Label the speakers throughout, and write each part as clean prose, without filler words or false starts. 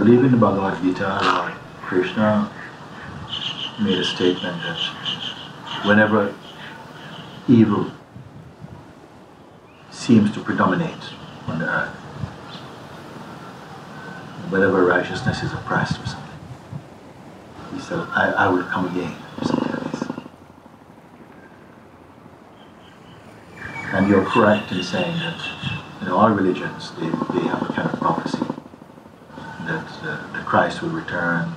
Speaker 1: believe in the Bhagavad Gita, Lord Krishna made a statement that whenever evil seems to predominate on the earth, whenever righteousness is oppressed or something, he said, I will come again, or something like this. And you're correct in saying that in all religions they have a kind of prophecy that the Christ will return.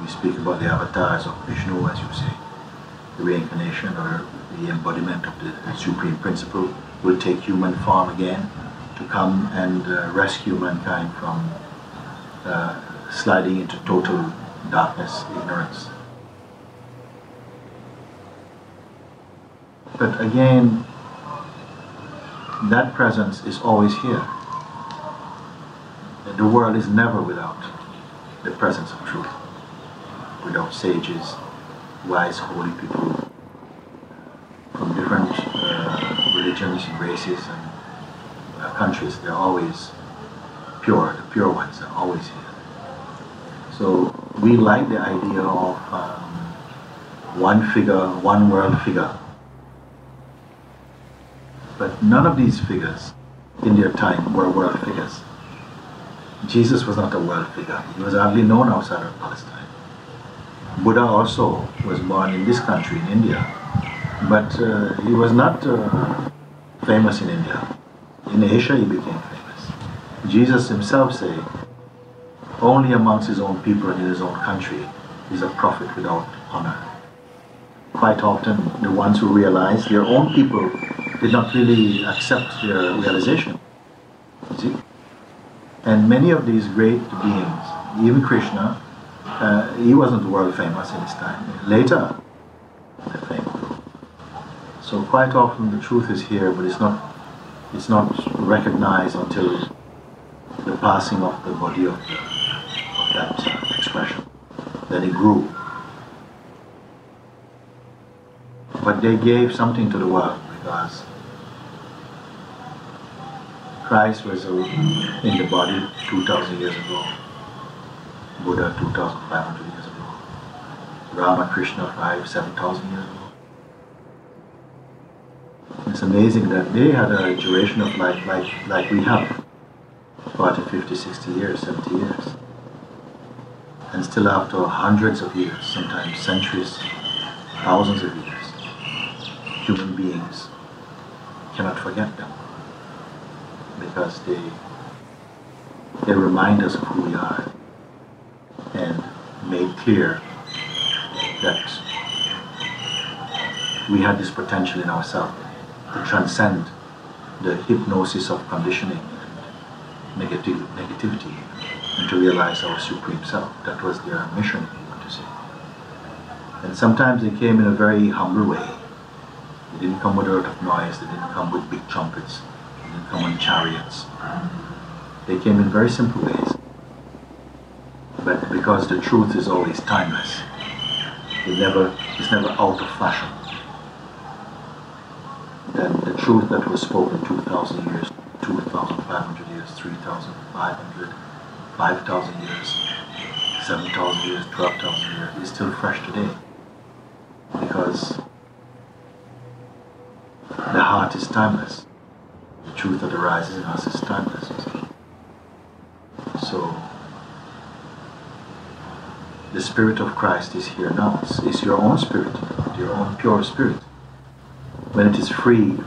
Speaker 1: We speak about the avatars of Vishnu, as you say, the reincarnation or the embodiment of the supreme principle will take human form again to come and rescue mankind from sliding into total darkness, ignorance. But again, that presence is always here. The world is never without the presence of truth, without sages, wise, holy people from different religions and races and countries. They're always pure. The pure ones are always here. So we like the idea of one figure, one world figure. But none of these figures in their time were world figures. Jesus was not a world figure. He was hardly known outside of Palestine. Buddha also was born in this country, in India, but he was not famous in India. In Asia he became famous. Jesus himself said, only amongst his own people and in his own country is a prophet without honor. Quite often the ones who realized their own people did not really accept their realization. You see? And many of these great beings, even Krishna, he wasn't world famous in his time. Later, the fame grew. So quite often the truth is here, but it's not recognized until the passing of the body of that expression. Then it grew. But they gave something to the world because Christ was in the body 2,000 years ago. Buddha 2,500 years ago. Rama, Krishna 7,000 years ago. It's amazing that they had a duration of life like we have. 40, 50, 60 years, 70 years. And still after hundreds of years, sometimes centuries, thousands of years, human beings cannot forget them. Because they remind us of who we are and made clear that we had this potential in ourselves to transcend the hypnosis of conditioning and negativity and to realize our supreme self. That was their mission, if you want to say. And sometimes they came in a very humble way. They didn't come with a lot of noise, they didn't come with big trumpets. They didn't come on chariots. They came in very simple ways. But because the truth is always timeless, it's never out of fashion, then the truth that was spoken 2,000 years, 2,500 years, 3,500, 5,000 years, 7,000 years, 12,000 years is still fresh today. Because the heart is timeless. The truth that arises in us is timeless. So, the Spirit of Christ is here now. It's your own spirit, your own pure spirit. When it is free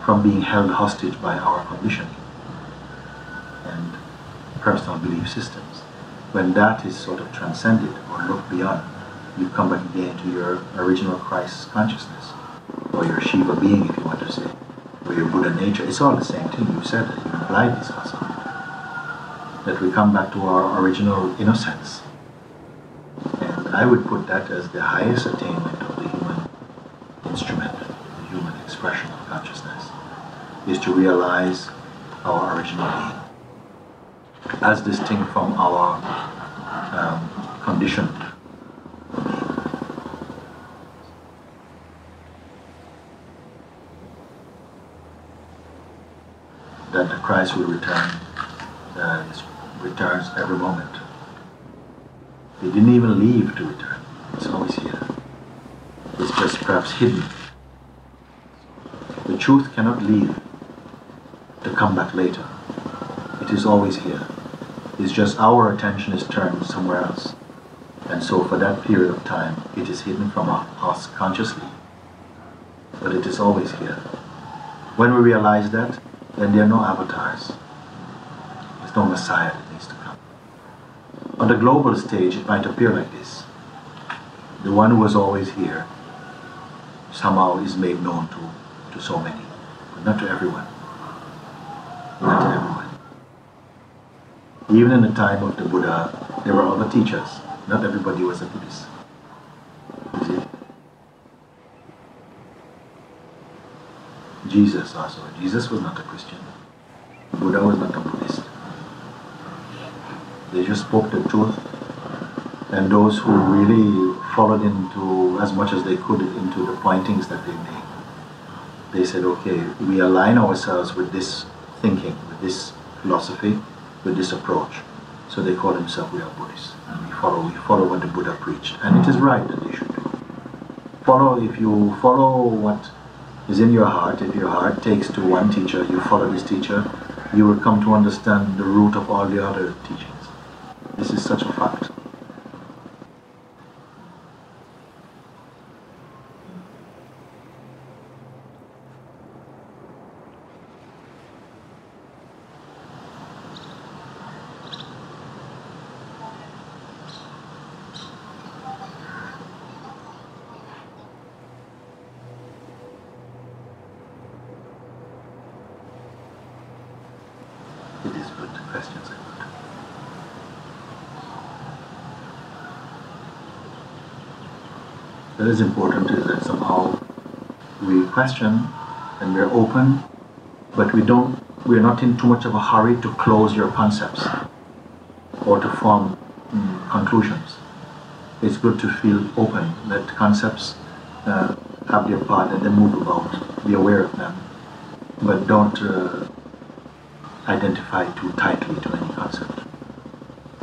Speaker 1: from being held hostage by our conditioning and personal belief systems, when that is sort of transcended or looked beyond, you come back again to your original Christ consciousness, or your Shiva being, if you want to say, or your Buddha nature. It's all the same thing. You said that, you implied this also. That we come back to our original innocence. And I would put that as the highest attainment of the human instrument, the human expression of consciousness, is to realize our original being, as distinct from our conditioned being. that the Christ will return, returns every moment. He didn't even leave to return. It's always here. It's just perhaps hidden. The truth cannot leave to come back later. It is always here. It's just our attention is turned somewhere else. And so for that period of time, it is hidden from us consciously. But it is always here. When we realize that, then there are no avatars. There's no Messiah that needs to come. On the global stage, it might appear like this. The one who was always here somehow is made known to so many, but not to everyone. Not to everyone. Even in the time of the Buddha, there were other teachers. Not everybody was a Buddhist. You see? Jesus also. Jesus was not a Christian. Buddha was not a Buddhist. They just spoke the truth. And those who really followed into, as much as they could, into the pointings that they made, they said, okay, we align ourselves with this thinking, with this philosophy, with this approach. So they call themselves, we are Buddhists. And we follow what the Buddha preached. And it is right that they should do. If you follow what is in your heart, if your heart takes to one teacher, you follow this teacher, you will come to understand the root of all the other teachings. This is such a fact. It is good. Questions are good. What is important is that somehow we question and we're open, but we're not in too much of a hurry to close your concepts or to form conclusions. It's good to feel open, let concepts have their part and then move about, be aware of them, but don't identify too tightly to any concept.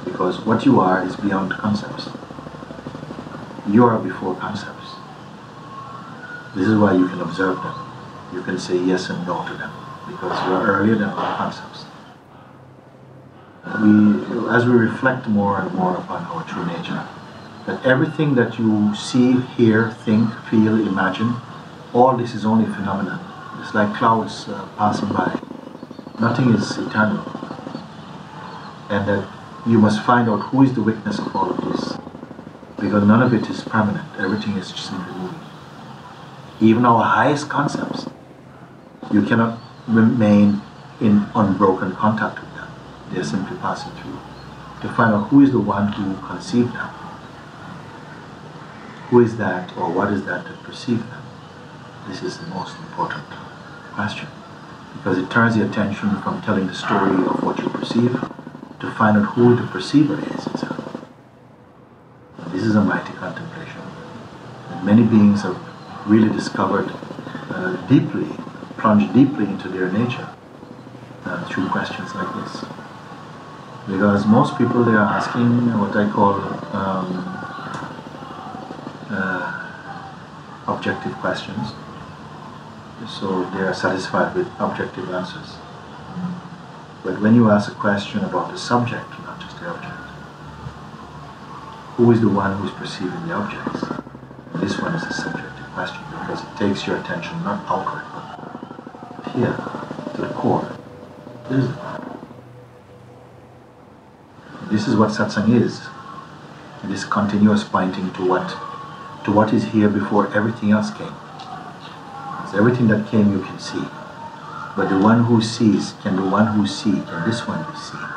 Speaker 1: Because what you are is beyond concepts. You are before concepts. This is why you can observe them. You can say yes and no to them, because you are earlier than all concepts. As we reflect more and more upon our true nature, that everything that you see, hear, think, feel, imagine, all this is only phenomenon. It's like clouds passing by. Nothing is eternal. And that you must find out who is the witness of all of this. Because none of it is permanent. Everything is just simply moving. Even our highest concepts, you cannot remain in unbroken contact with them. They are simply passing through. To find out who is the one who conceived them. Who is that, or what is that perceived them? This is the most important question. Because it turns the attention from telling the story of what you perceive to find out who the perceiver is itself. And this is a mighty contemplation. And many beings have really discovered deeply, plunged deeply into their nature through questions like this. Because most people, they are asking what I call objective questions. So they are satisfied with objective answers. But when you ask a question about the subject, not just the object, who is the one who is perceiving the objects? And this one is a subjective question because it takes your attention not outward, but here, to the core. This is what satsang is. This continuous pointing to what is here before everything else came. So everything that came you can see. But the one who sees, can the one who see, can this one be seen?